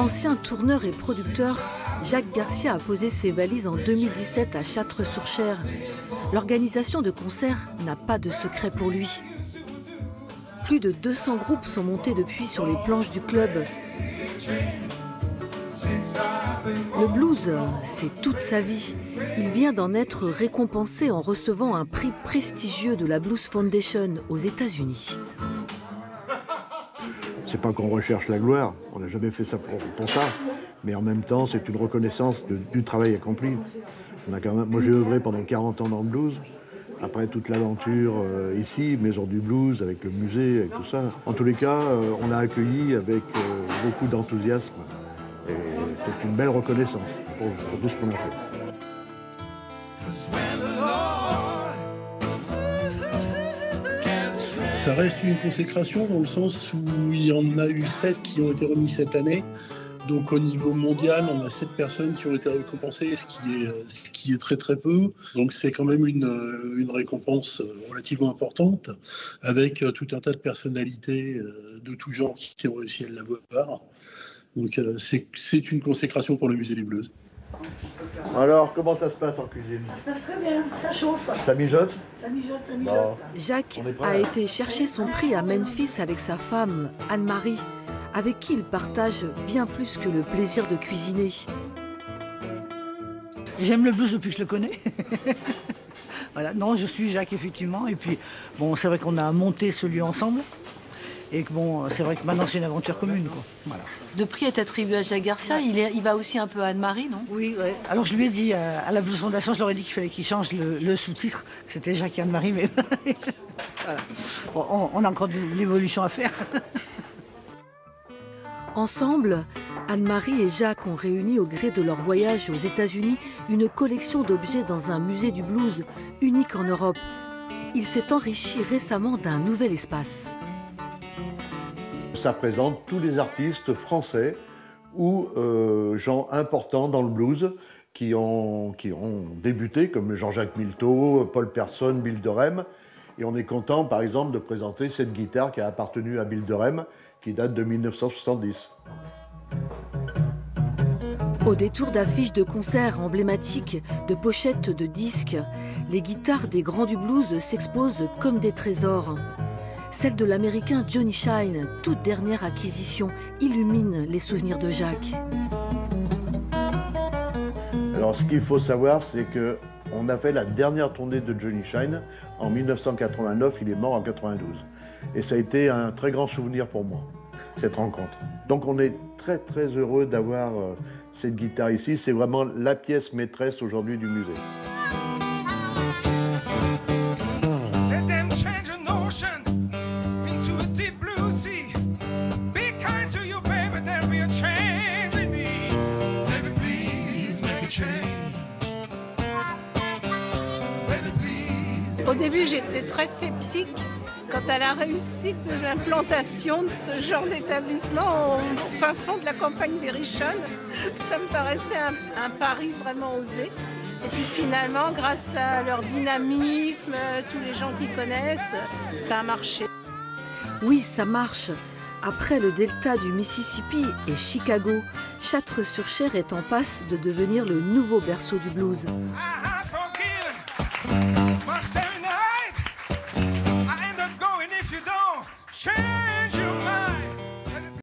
Ancien tourneur et producteur, Jacques Garcia a posé ses valises en 2017 à Châtres-sur-Cher. L'organisation de concerts n'a pas de secret pour lui. Plus de 200 groupes sont montés depuis sur les planches du club. Le blues, c'est toute sa vie. Il vient d'en être récompensé en recevant un prix prestigieux de la Blues Foundation aux États-Unis. C'est pas qu'on recherche la gloire, on n'a jamais fait ça pour ça, mais en même temps, c'est une reconnaissance du travail accompli. Moi, j'ai œuvré pendant 40 ans dans le blues. Après toute l'aventure ici, Maison du Blues, avec le musée, avec tout ça. En tous les cas, on a accueilli avec beaucoup d'enthousiasme. Et c'est une belle reconnaissance pour tout ce qu'on a fait. Ça reste une consécration dans le sens où il y en a eu 7 qui ont été remis cette année. Donc au niveau mondial, on a 7 personnes qui ont été récompensées, ce qui est très très peu. Donc c'est quand même une récompense relativement importante, avec tout un tas de personnalités de tout genre qui ont réussi à l'avoir. Donc c'est une consécration pour le musée du blues. Alors, comment ça se passe en cuisine? Ça se passe très bien, ça chauffe. Ça mijote? Ça mijote, ça mijote. Bon. Jacques a été chercher son prix à Memphis avec sa femme, Anne-Marie, avec qui il partage bien plus que le plaisir de cuisiner. J'aime le blues depuis que je le connais. Voilà, non, je suis Jacques, effectivement. Et puis, bon, c'est vrai qu'on a monté ce lieu ensemble. Et que bon, c'est vrai que maintenant, c'est une aventure commune, quoi. Voilà. Le prix est attribué à Jacques Garcia, il va aussi un peu à Anne-Marie, non? Oui, ouais. Alors je lui ai dit à la Blues Foundation, je leur ai dit qu'il fallait qu'ils changent le sous-titre. C'était Jacques et Anne-Marie, mais voilà. Bon, on a encore de l'évolution à faire. Ensemble, Anne-Marie et Jacques ont réuni au gré de leur voyage aux États-Unis une collection d'objets dans un musée du blues unique en Europe. Il s'est enrichi récemment d'un nouvel espace. Ça présente tous les artistes français ou gens importants dans le blues qui ont débuté, comme Jean-Jacques Milteau, Paul Person, Bill Derem. Et on est content, par exemple, de présenter cette guitare qui a appartenu à Bill Derem, qui date de 1970. Au détour d'affiches de concerts emblématiques, de pochettes de disques, les guitares des grands du blues s'exposent comme des trésors. Celle de l'américain Johnny Shine, toute dernière acquisition, illumine les souvenirs de Jacques. Alors ce qu'il faut savoir, c'est qu'on a fait la dernière tournée de Johnny Shine en 1989, il est mort en 92. Et ça a été un très grand souvenir pour moi, cette rencontre. Donc on est très très heureux d'avoir cette guitare ici, c'est vraiment la pièce maîtresse aujourd'hui du musée. Au début, j'étais très sceptique quant à la réussite de l'implantation de ce genre d'établissement au fin fond de la campagne berrichonne. Ça me paraissait un pari vraiment osé. Et puis finalement, grâce à leur dynamisme, tous les gens qui connaissent, ça a marché. Oui, ça marche. Après le delta du Mississippi et Chicago, Châtres-sur-Cher est en passe de devenir le nouveau berceau du blues. Share!